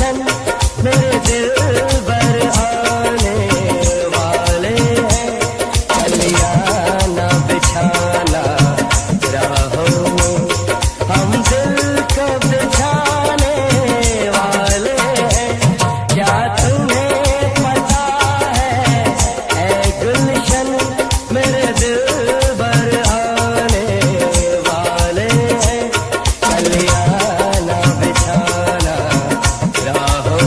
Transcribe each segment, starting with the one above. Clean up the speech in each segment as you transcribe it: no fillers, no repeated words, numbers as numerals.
गुलशन मेरे दिल भर आने वाले हैं। कलियां ना बिछाना राहों में, हम दिल को बिछाने वाले हैं। क्या तुम्हें पता है ऐ गुलशन मेरे दिल भर आने वाले हैं। कलियां ना बिछाना राहों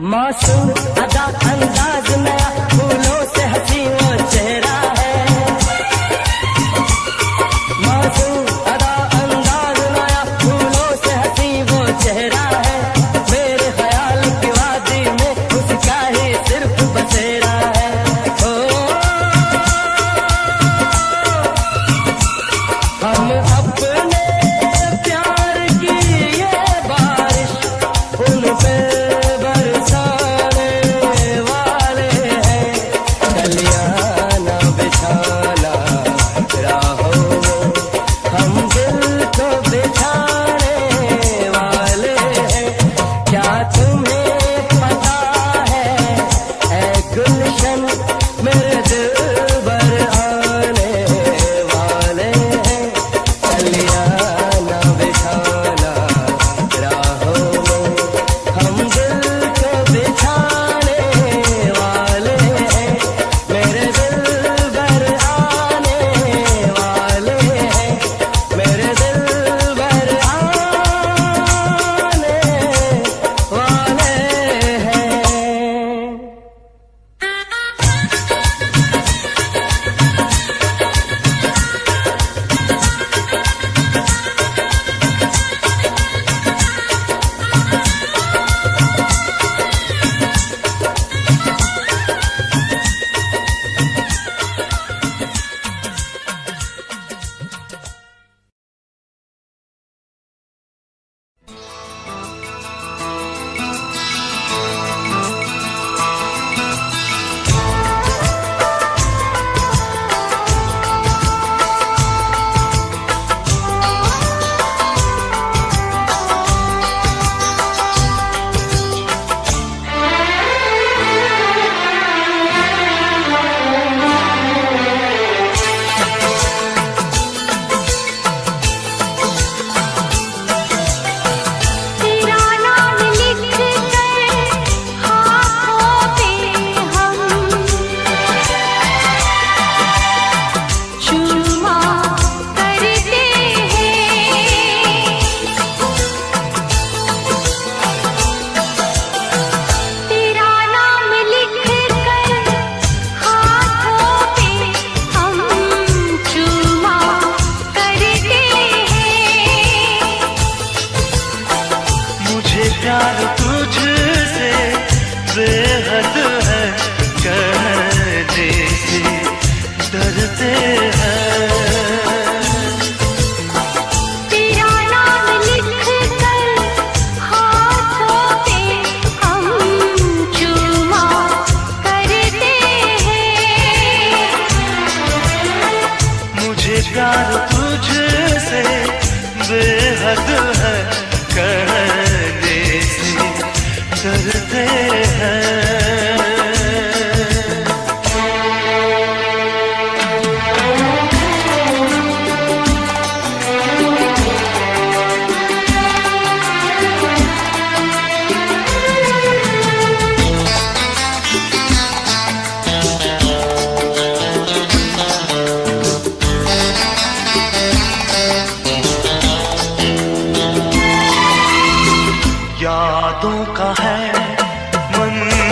मासूम अदा अंदाज नया, फूलों से हंसी वो चेहरा है। मासूम अदा अंदाज नया, फूलों से हंसी वो चेहरा है। मेरे ख्याल की वादी में उसका ही सिर्फ बसेरा है। ओ हम अपने प्यार की ये बारिश उन पे बरसाने वाले हैं। कलियां ना बिछाना राहों में, हम दिल को बिछाने वाले हैं। क्या तुम्हें पता है ऐ गुलशन, मेरे दिल भर आने वाले हैं। कलियां ना बिछाना राहों में, हम दिल को बिछाने वाले हैं। मेरे दिल भर आने वाले हैं। मेरे दिल भर आने वाले हैं। तेरा नाम लिख कर हाथों पे हम चूमा करते हैं। तेरा नाम लिख कर हाथों पे हम चूमा करते हैं। मुझे प्यार तुझसे बेहद है, कहने से डरते हैं। तेरा नाम लिख कर हाथों पे हम चूमा करते हैं। मुझे प्यार तुझसे बेहद है, कहने से डरते हैं। यादों का है मंदिर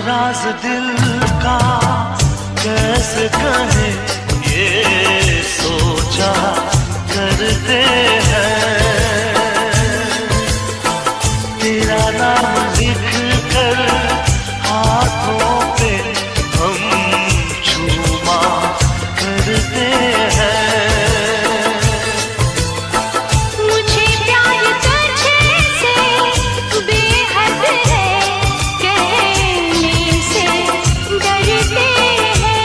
राज दिल का कैसे कहे ये सोचा करते हैं। तेरा नाम लिख कर हाथों पे हम चूमा करते हैं। मुझे प्यार तुझसे बेहद है, कहने से डरते हैं।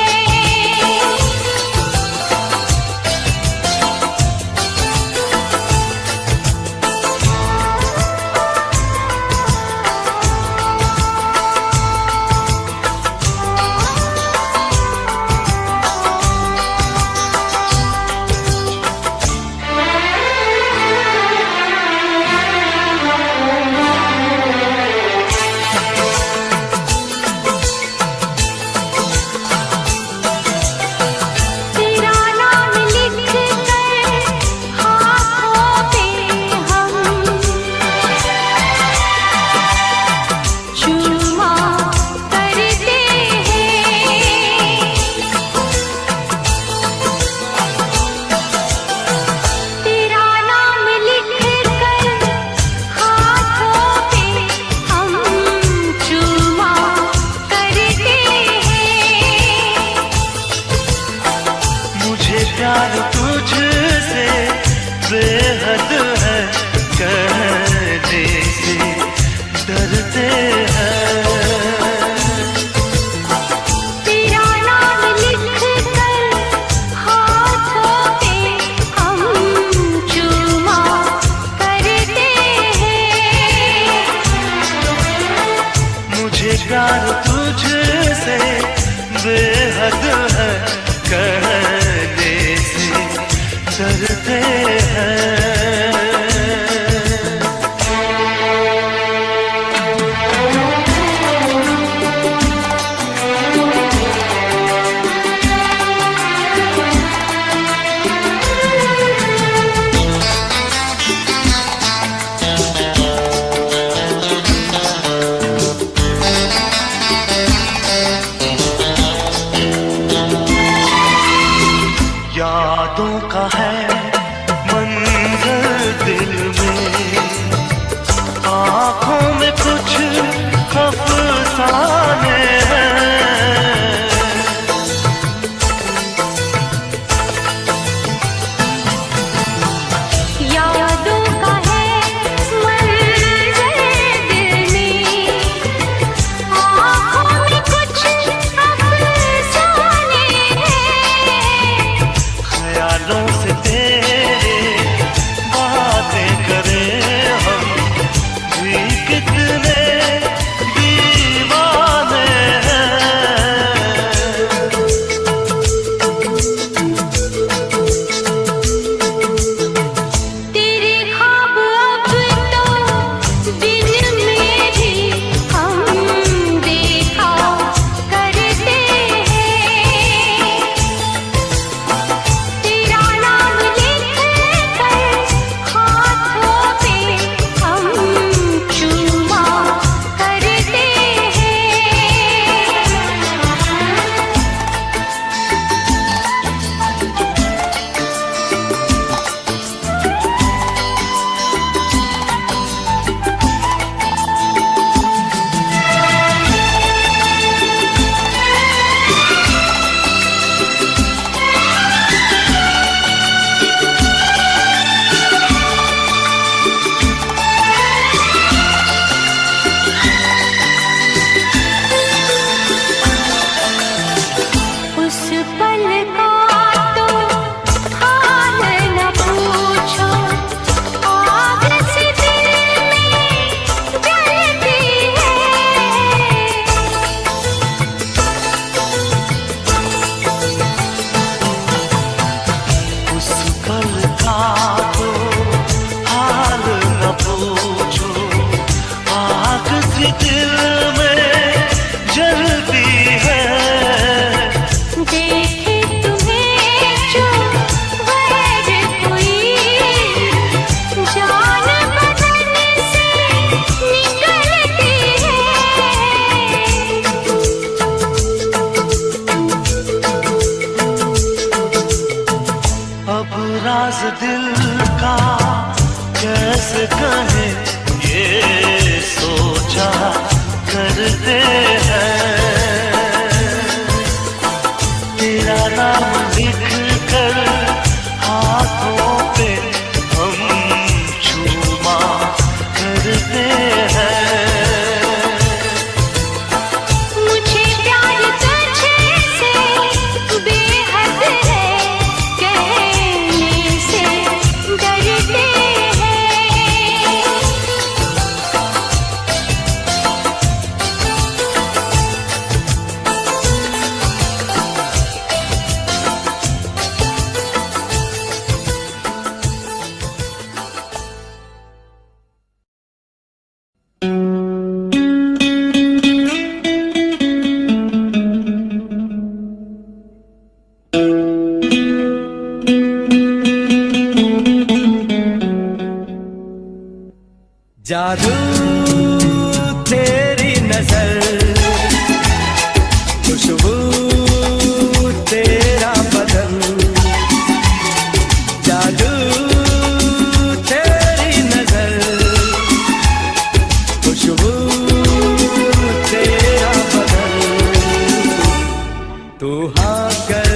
तू हाँ कर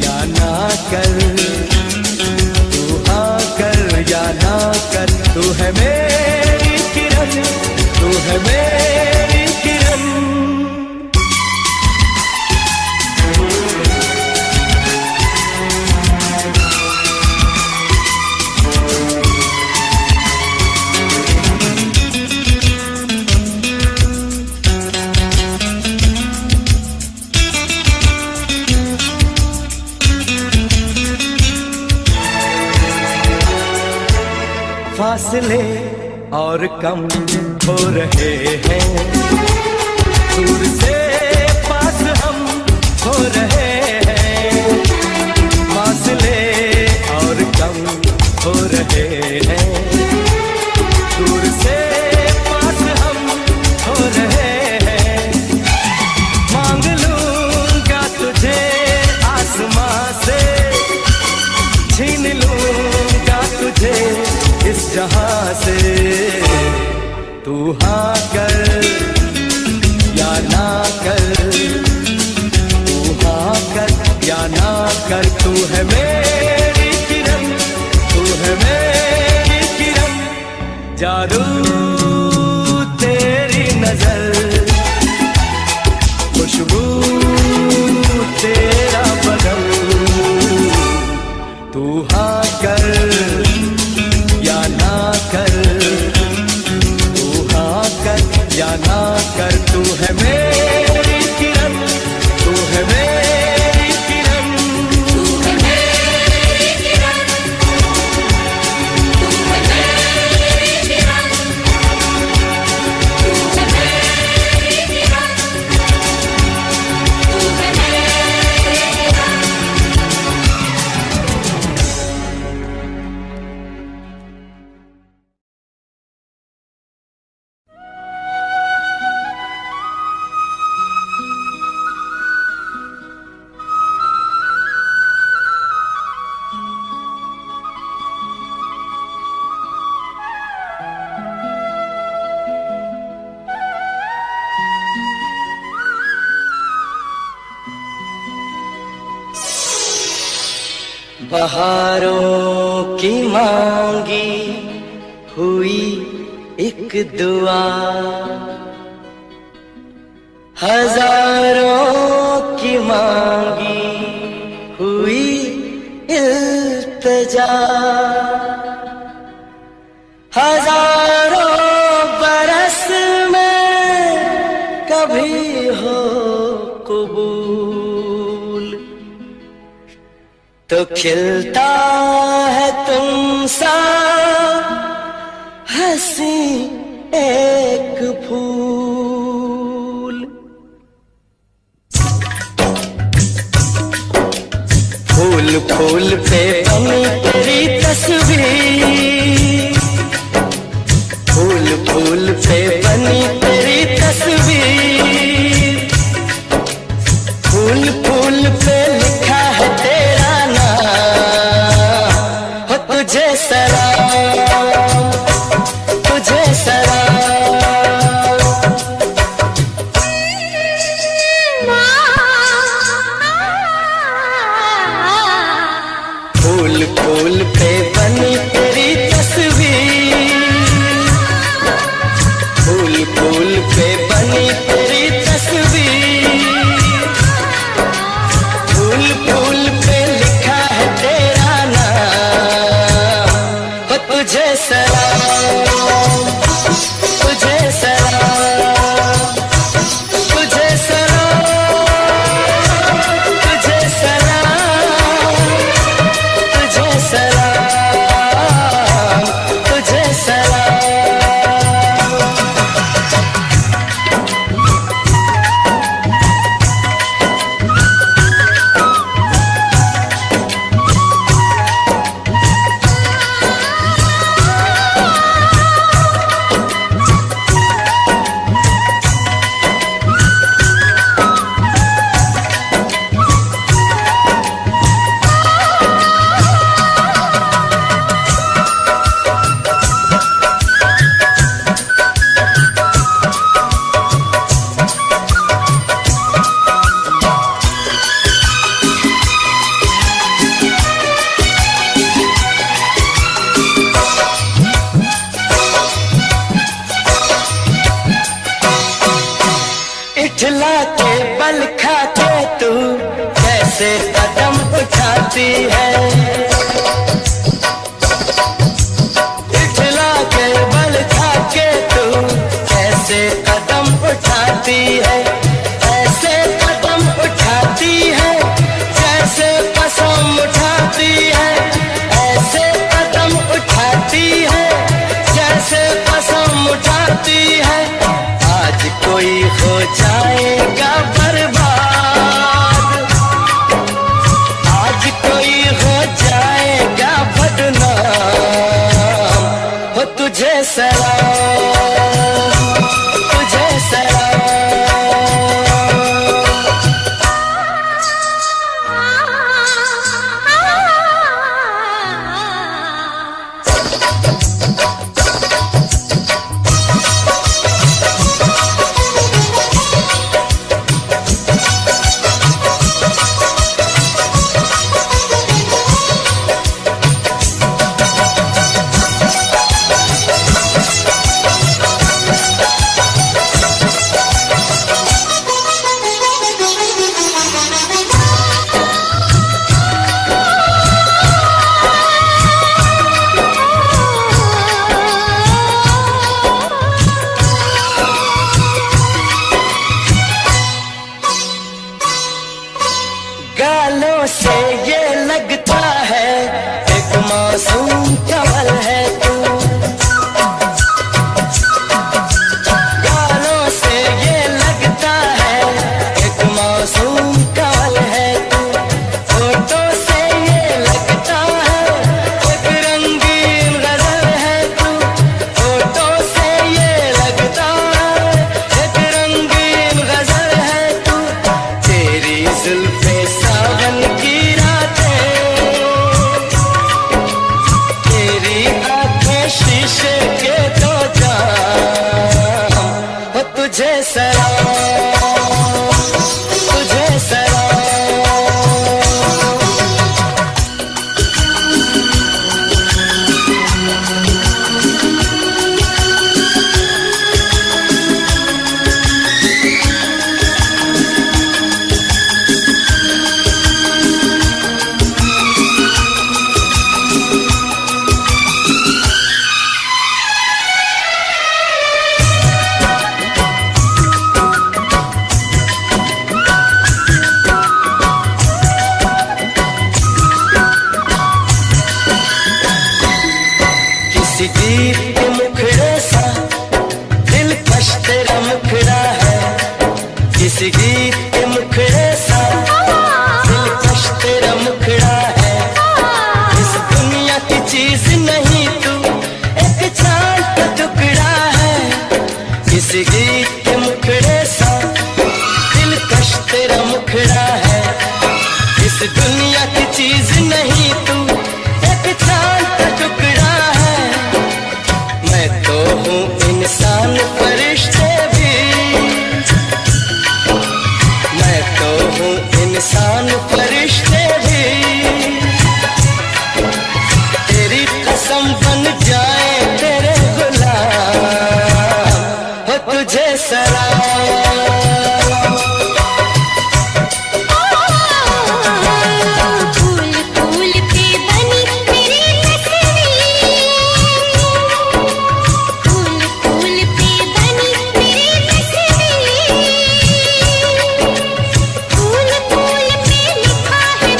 या ना कर, तू हाँ कर या ना कर, तू है मेरी किरण, तू है मेरी किरण। फासले और कम हो रहे हैं, दूर से पास हम हो रहे हैं। फासले और कम हो रहे हैं, दूर से पास हम हो रहे हैं। मांग लूंगा तुझे आसमां से, छीन लूंगा तुझे इस जहां से। तू हाँ कर या ना कर, तू हाँ कर या ना कर, तू है मेरी किरण, तू है मेरी किरण। जादू तेरी नजर, खुशबू तेरा बदन। तू हाँ कर या ना कर, तू हाँ कर या ना कर, तू है मेरी किरण, तू है मेरी किरण, तू है मेरी किरण, तू है मेरी किरण, तू है मेरी किरण, तू है मेरी किरण। बहारों की मांगी हुई एक दुआ, हजारों की मांगी हुई इल्तिजा, हजारों बरस में कभी हो कबूल, तो खिलता है तुमसा हंसी एक फूल। फूल फूल पे बनी तेरी तस्वीर, फूल फूल पे बनी तेरी तस्वीर, फूल फूल पे लिखा है तेरा नाम। हो तुझे सलाम, तुझे सलाम। फूल फूल पे बनी तेरी तस्वीर, फूल फूल के बल खा के तू कैसे कदम उठाती है, इठला के बल खा के तू कैसे कदम उठाती है, ऐसे कदम उठाती है जैसे कसम उठाती है, ऐसे कदम उठाती है जैसे कसम उठाती है। आज कोई हो जाएगा बर्बाद, आज कोई हो जाएगा बदनाम, हो तुझे सलाम, तुझे सलाम। गालों से ये लगता है एक मासूम कमल है तू, गालों से ये लगता है एक मासूम कमल है तू, फोटो से ये लगता है एक रंगीन गजल है तू, फोटो से ये लगता है एक रंगीन गजल है तू। तेरी जुल्फे सावन की रातें, तेरी आंखें शीशे के दो जाम, हो तुझे सलाम, तुझे सलाम। किसी गीत के मुखड़े सा दिलकश तेरा मुखड़ा है, किसी गीत के मुखड़े सा दिलकश तेरा मुखड़ा है। इस दुनिया की चीज नहीं तू एक चांद का टुकड़ा है, किसी गीत के मुखड़े सा दिलकश तेरा मुखड़ा है। इस दुनिया की चीज नहीं तू एक चांद का टुकड़ा है। मैं तो हूँ इंसान फरिश्ते भी, मैं तो हूँ इंसान फरिश्ते भी, तेरी कसम बन जाए तेरे गुलाम, हो तुझे सलाम। फूल फूल पे बनी मेरी तस्वीर, फूल फूल पे बनी मेरी तस्वीर, फूल फूल पे लिखा है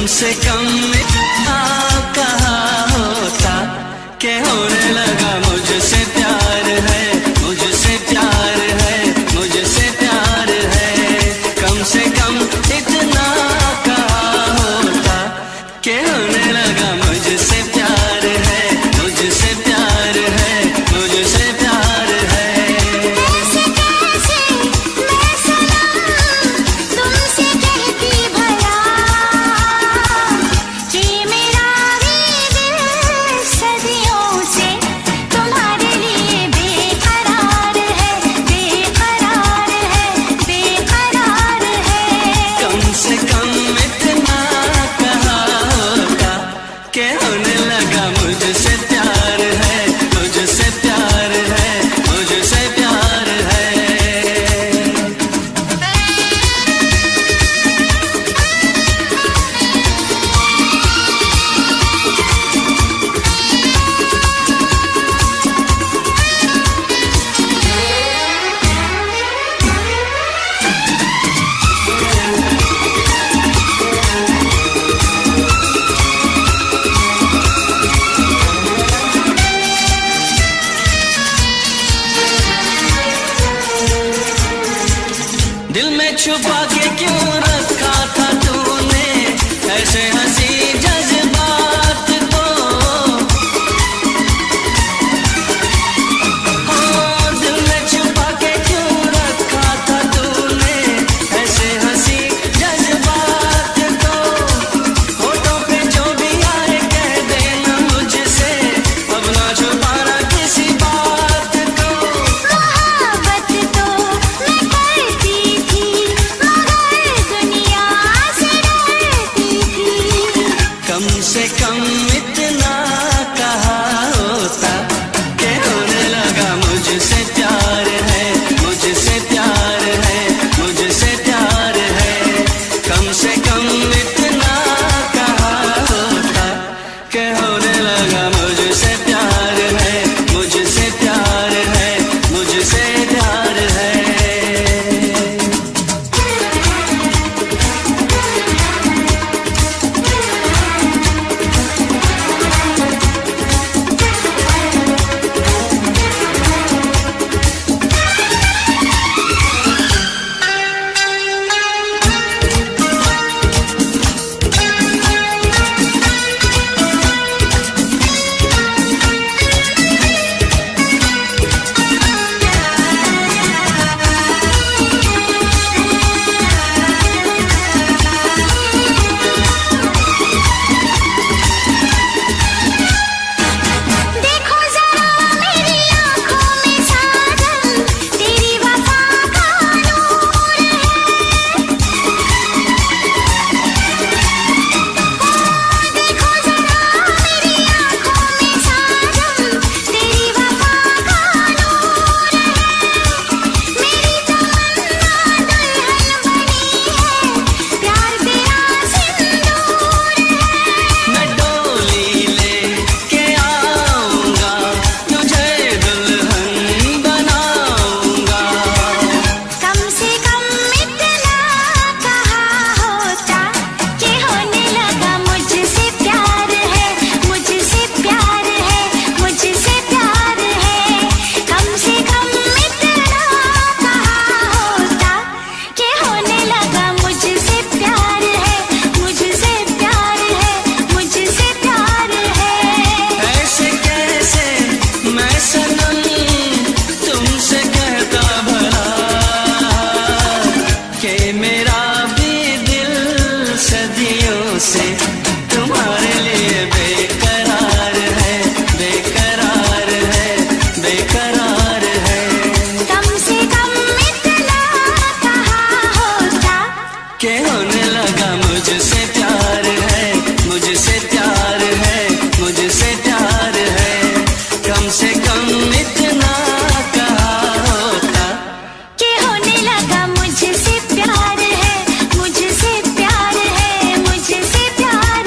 से कम इतना कहा होता कि होने लगा मुझसे प्यार है, मुझसे प्यार है, मुझसे प्यार है। कम से कम इतना कहा होता कि होने लगा मुझसे प्यार है, मुझसे प्यार है, मुझसे प्यार है। कैसे कैसे मैं सनम तुमसे कहती भला कि मेरा भी दिल सदियों से तुम्हारे लिए बेकरार है, बेकरार है, बेकरार है। कम से कम इतना कहा होता कि होने लगा मुझसे प्यार है, मुझसे प्यार है, मुझसे प्यार है। दिल में छुपा के क्यों रखा था तूने ऐसे हंसी जज्बात को? हाँ, दिल में छुपा के क्यों रखा था तूने ऐसे हंसी जज्बात को? होठों पे जो भी आए कह देना मुझसे, अब ना छुपाना किसी बात को। मोहब्बत तो मैं करती थी मगर दुनिया से डरती थी। कम से कम इतना कहा होता कि होने लगा मुझसे प्यार है, मुझसे प्यार है, मुझसे प्यार है। कम से कम इतना कहा होता कि होने लगा मुझसे प्यार है, मुझसे प्यार है, मुझसे प्यार है। देखो जरा मेरी आँखों में साजन तेरी वफा का नूर है। देखो जरा मेरी आँखों में साजन तेरी वफा का नूर है। मेरी तमन्ना दुल्हन बनी है, प्यार तेरा सिंदूर है। मैं डोली लेके आऊंगा, तुझे दुल्हन बनाऊंगा। कम से कम इतना कहा होता कि होने लगा मुझसे प्यार है, मुझसे प्यार है, मुझसे प्यार है। कम से कम इतना कहा होता कि होने लगा मुझसे प्यार है, मुझसे प्यार है, मुझसे प्यार है। ऐसे कैसे मैं सनम तुमसे कहता भला कि मेरा भी दिल सदियों से तुम्हारे लिए बेकरार है, बेकरार है, बेकरार है। कम से कम इतना कहा होता कि होने लगा मुझसे प्यार है, मुझसे प्यार है, मुझसे प्यार है। कम से कम इतना कहा होता कि होने लगा मुझसे प्यार है, मुझसे प्यार है, मुझसे प्यार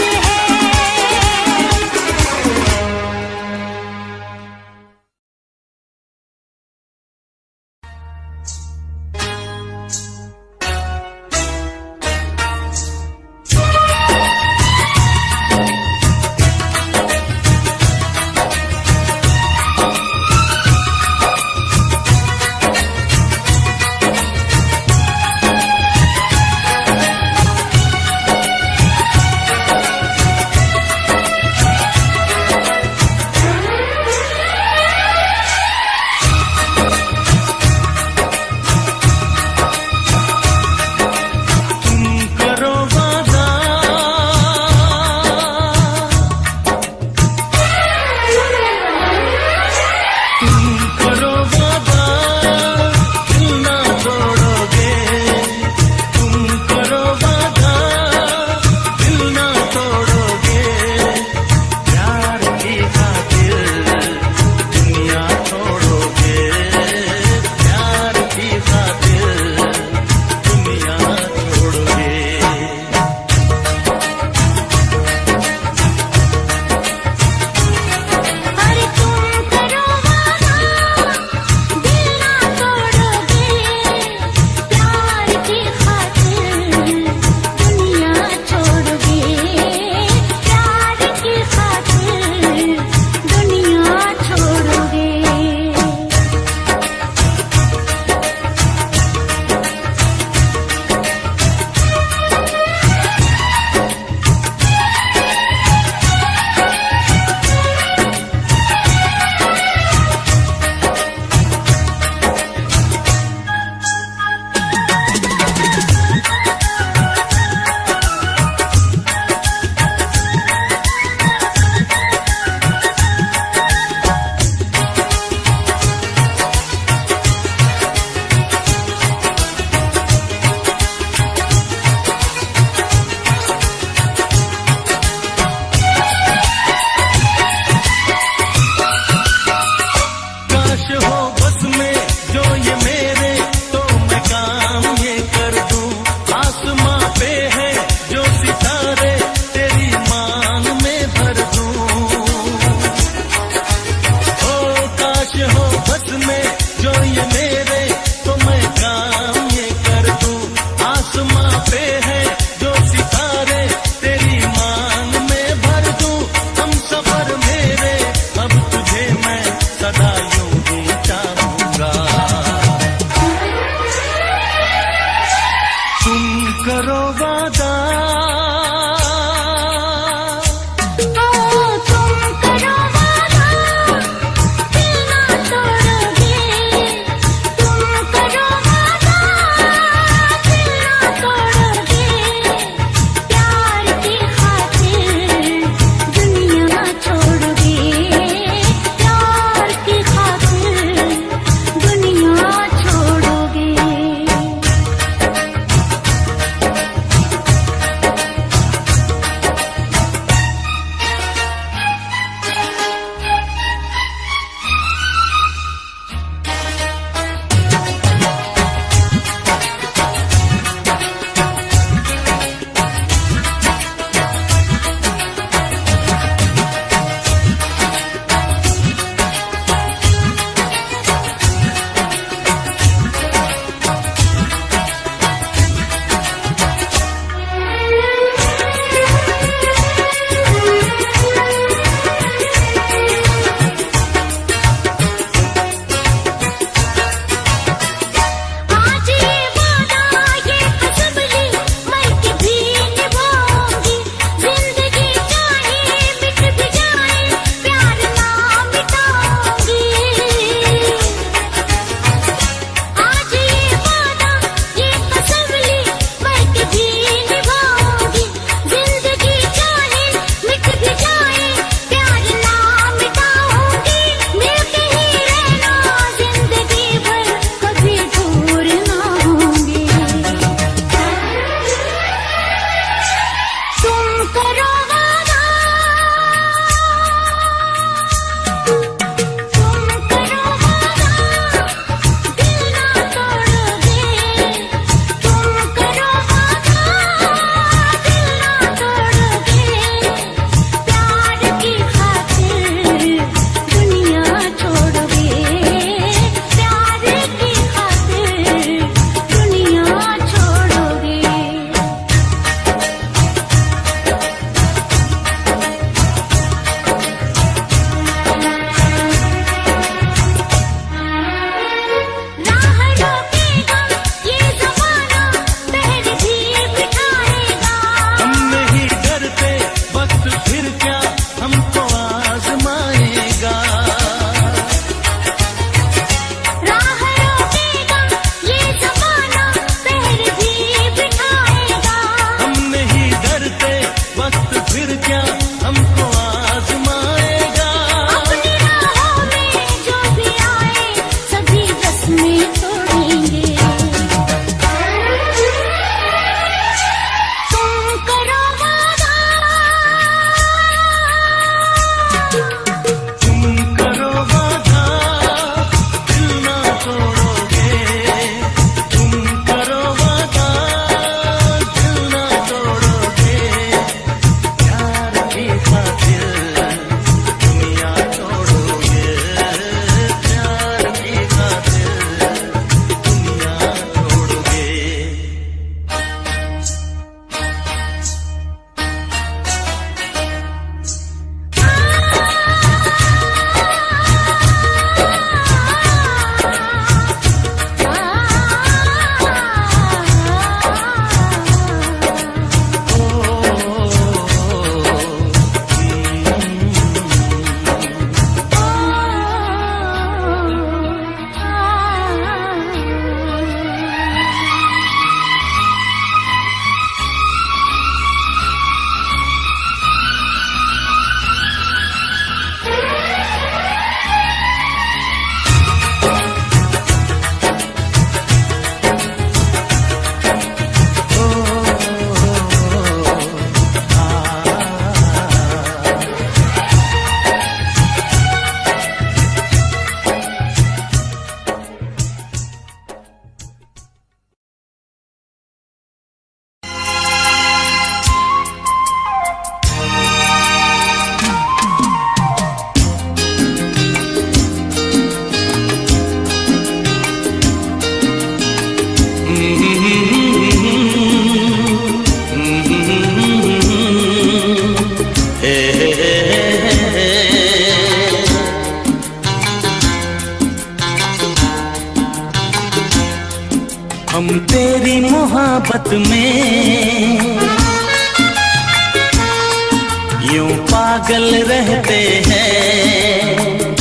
पागल रहते हैं।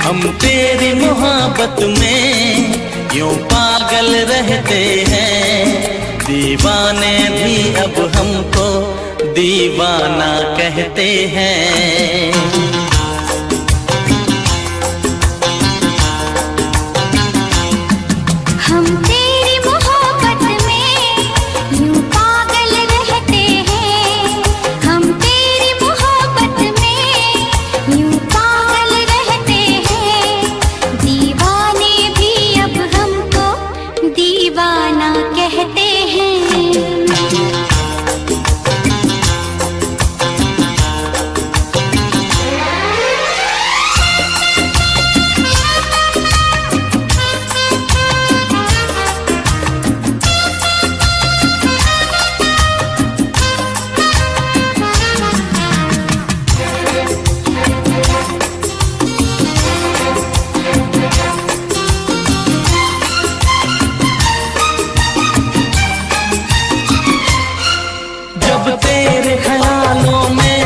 हम तेरी मोहब्बत में यूं पागल रहते हैं। दीवाने भी अब हमको दीवाना कहते हैं। हम तेरी मोहब्बत में यूं पागल रहते हैं। हम तेरी मोहब्बत में यूं पागल रहते हैं। दीवाने भी अब हमको दीवाना कहते हैं। जब तेरे ख्यालों में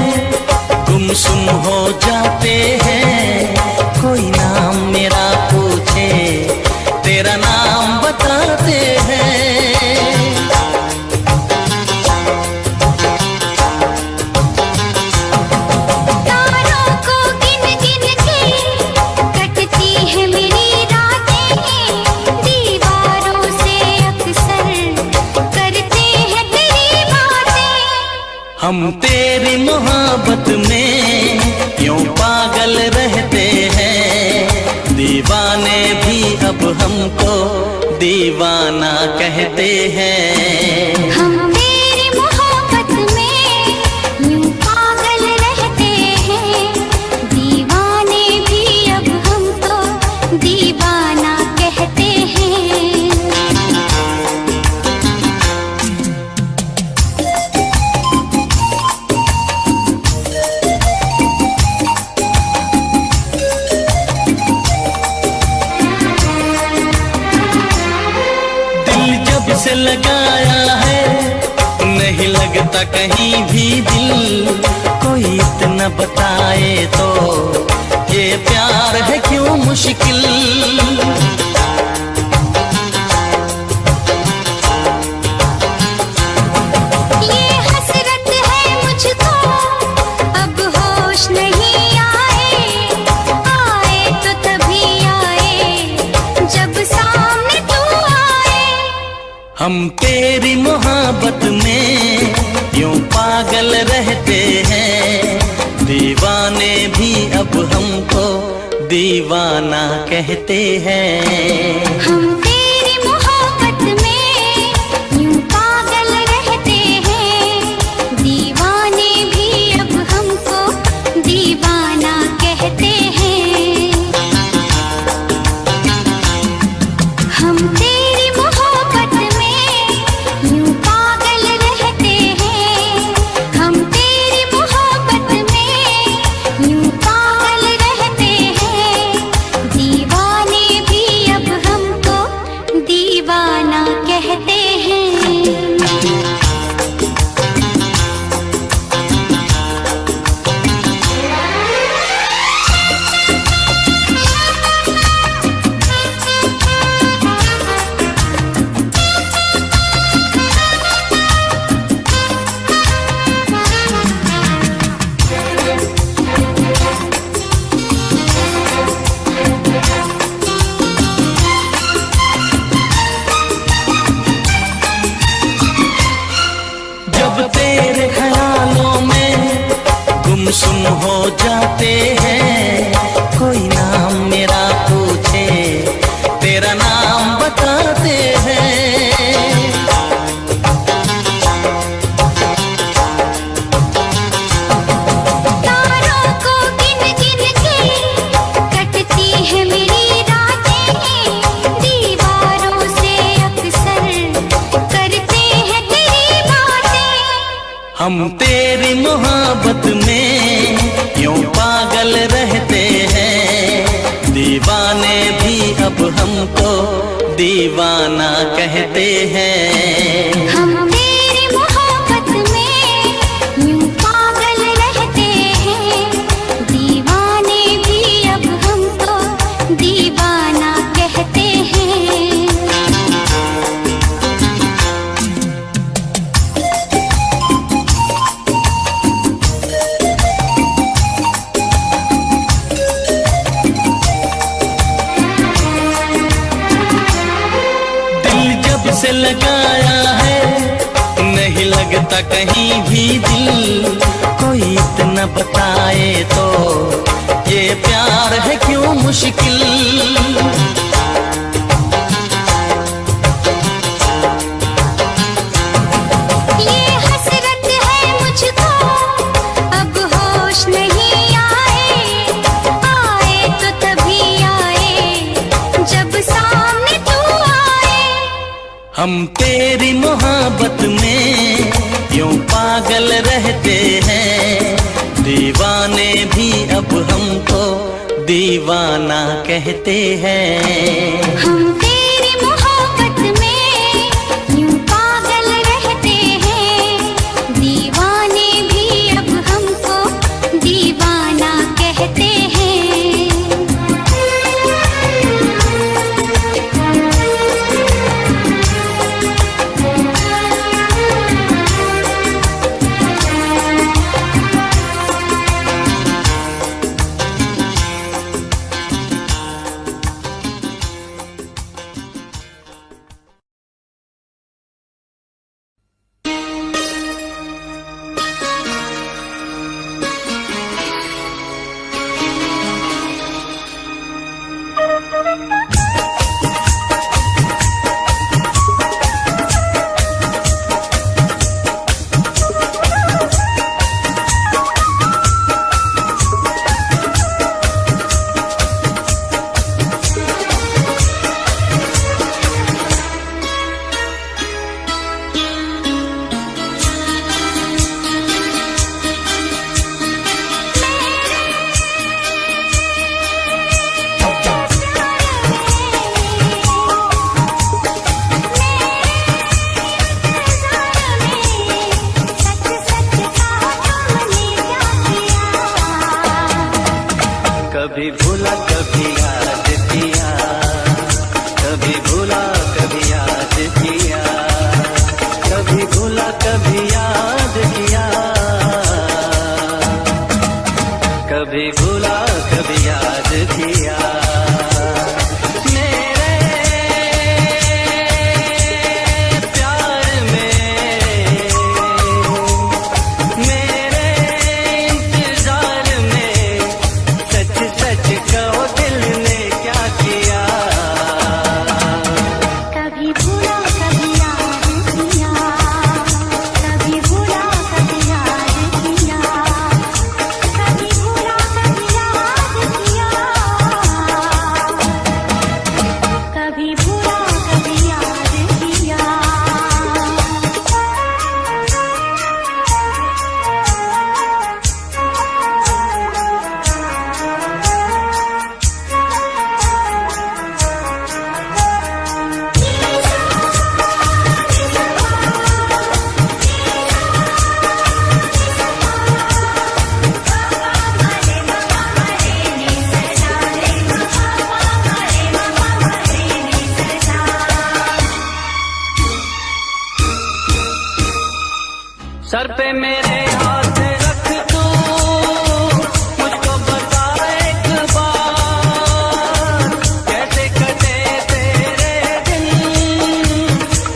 गुमसुम हो जाते हैं। कोई नाम मेरा पूछे तेरा नाम बताते हैं। तारों को गिन गिन के कटती है मेरी रातें। दीवारों से अक्सर करते हैं तेरी बातें। हम तेरी मोहब्बत में यूं पागल रहते हैं। दीवाने भी अब हमको दीवाना कहते हैं। हम तेरी मोहब्बत में यूं पागल रहते हैं। दीवाने भी अब हमको दीवाना कहते हैं। दिल जब से लगाया है नहीं लगता कहीं भी दिल। कोई इतना बताए तो ये प्यार है क्यों मुश्किल। ये हसरत है मुझको अब होश नहीं आए। आए तो तभी आए जब सामने तू आए। हम तेरी मोहब्बत में यूं पागल रहते हैं। दीवाने भी अब हमको दीवाना कहते हैं। हम तेरी मोहब्बत में यूं पागल रहते हैं। दीवाने भी अब हमको दीवाना कहते हैं। हम तेरी मोहब्बत में यूं पागल रहते हैं। हम तेरी मोहब्बत में यूं पागल रहते हैं। दीवाने भी अब हमको दीवाना कहते हैं। जब तेरे ख्यालों में गुमसुम हो जाते हैं। कोई नाम मेरा पूछे तेरा नाम बताते हैं। तारों को गिन गिन के कटती है मेरी रातें। दीवारों से अक्सर करते हैं तेरी बातें। हम तेरी मोहब्बत में यूं पागल रहते हैं। दीवाने भी अब हमको दीवाना कहते हैं। हम तेरी मोहब्बत में यूं लगाया है, नहीं लगता कहीं भी दिल। कोई इतना बताए तो ये प्यार है क्यों मुश्किल। ये हसरत है मुझको, अब होश नहीं आए। आए तो तभी आए जब सामने तू आए। हम तेरी मोहब्बत में यूं पागल रहते हैं, दीवाने भी अब हमको दीवाना कहते हैं। हम तेरी मोहब्बत में यूं पागल रहते हैं, दीवाने भी अब हमको दीवाना कहते हैं। कभी भूला कभी याद किया, कभी भूला कभी याद किया, कभी भूला कभी याद किया, कभी भूला कभी याद किया। मेरे प्यार में, मेरे इंतजार में, सच सच कहो दिल ने क्या किया। कभी भूला कभी याद किया, कभी भूला कभी याद किया, कभी भूला कभी याद किया, कभी भूला कभी याद किया। सर पे मेरे हाथ रख तू, मुझको बता एक बार, कैसे कटे तेरे दिन,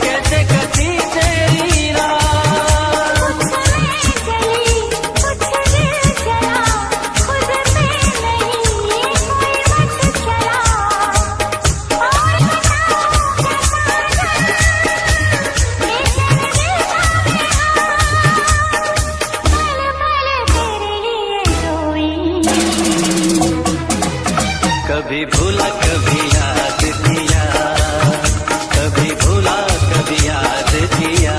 कैसे कटी तेरी रात। कुछ में चली कुछ दिल चला, खुद पे नहीं कोई मत चला। और बताओ कभी भूला कभी याद किया, कभी भूला कभी याद किया,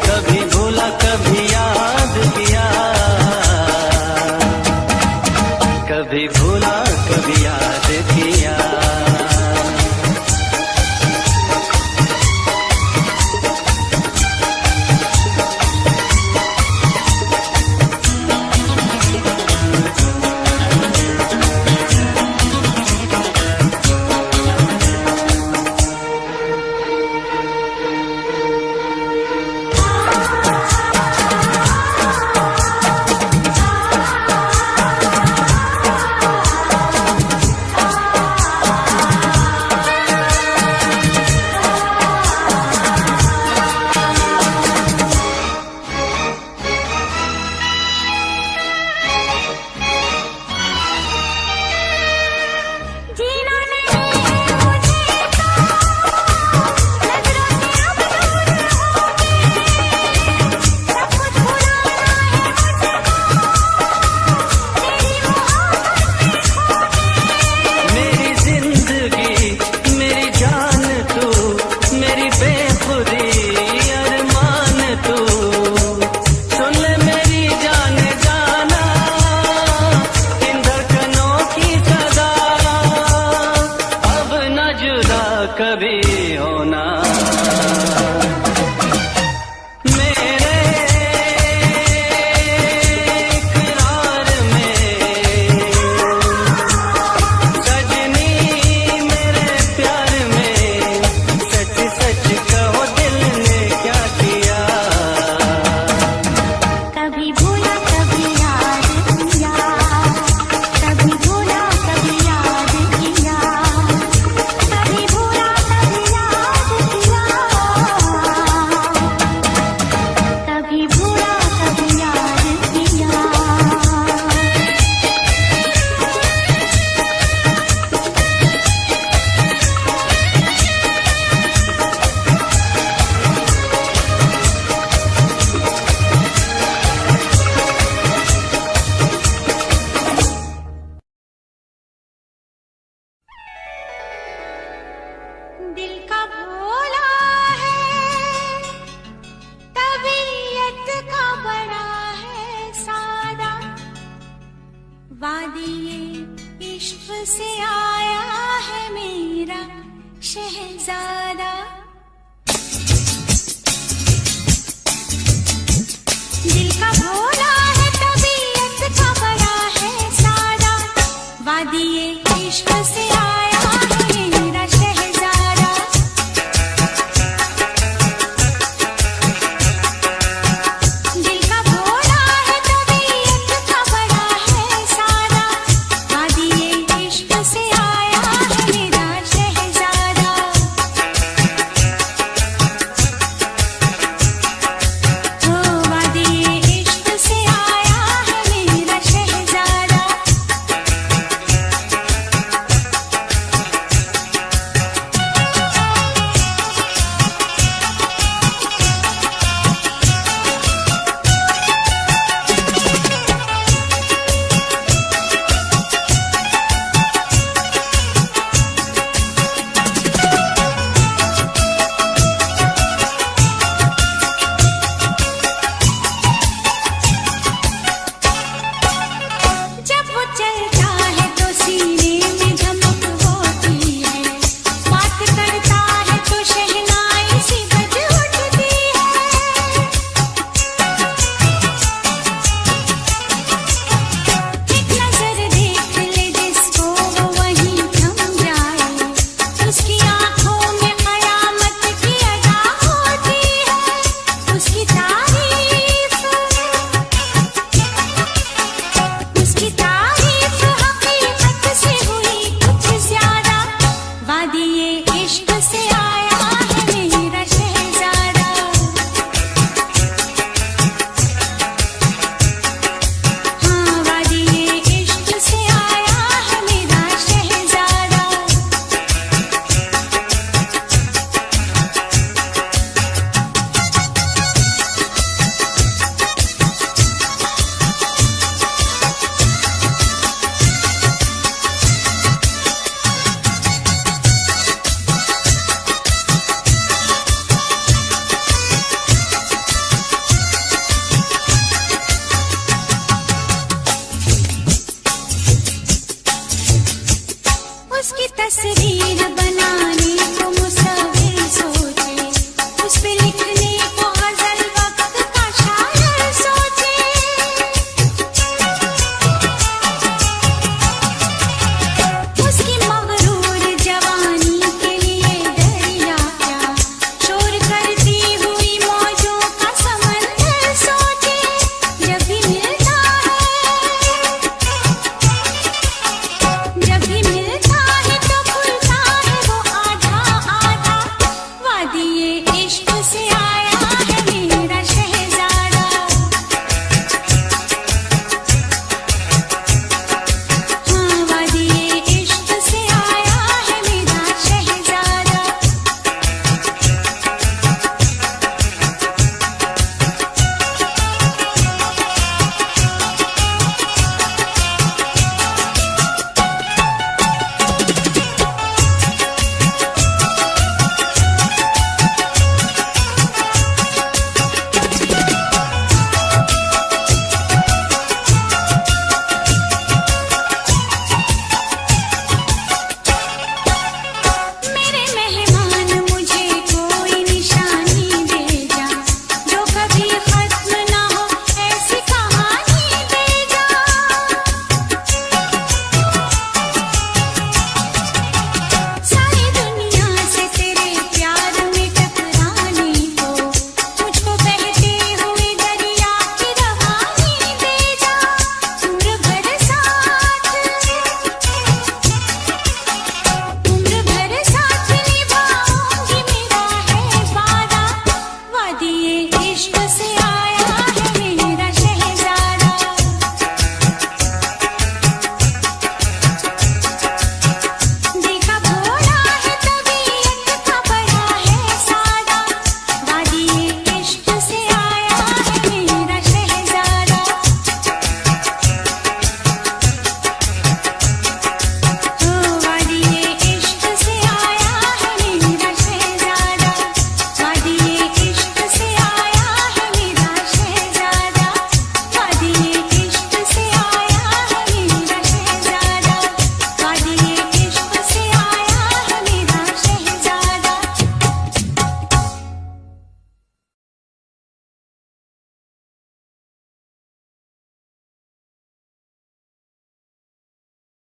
कभी भूला कभी याद किया, कभी भूला कभी याद किया। वादिये इश्क से आया है मेरा शहजादा।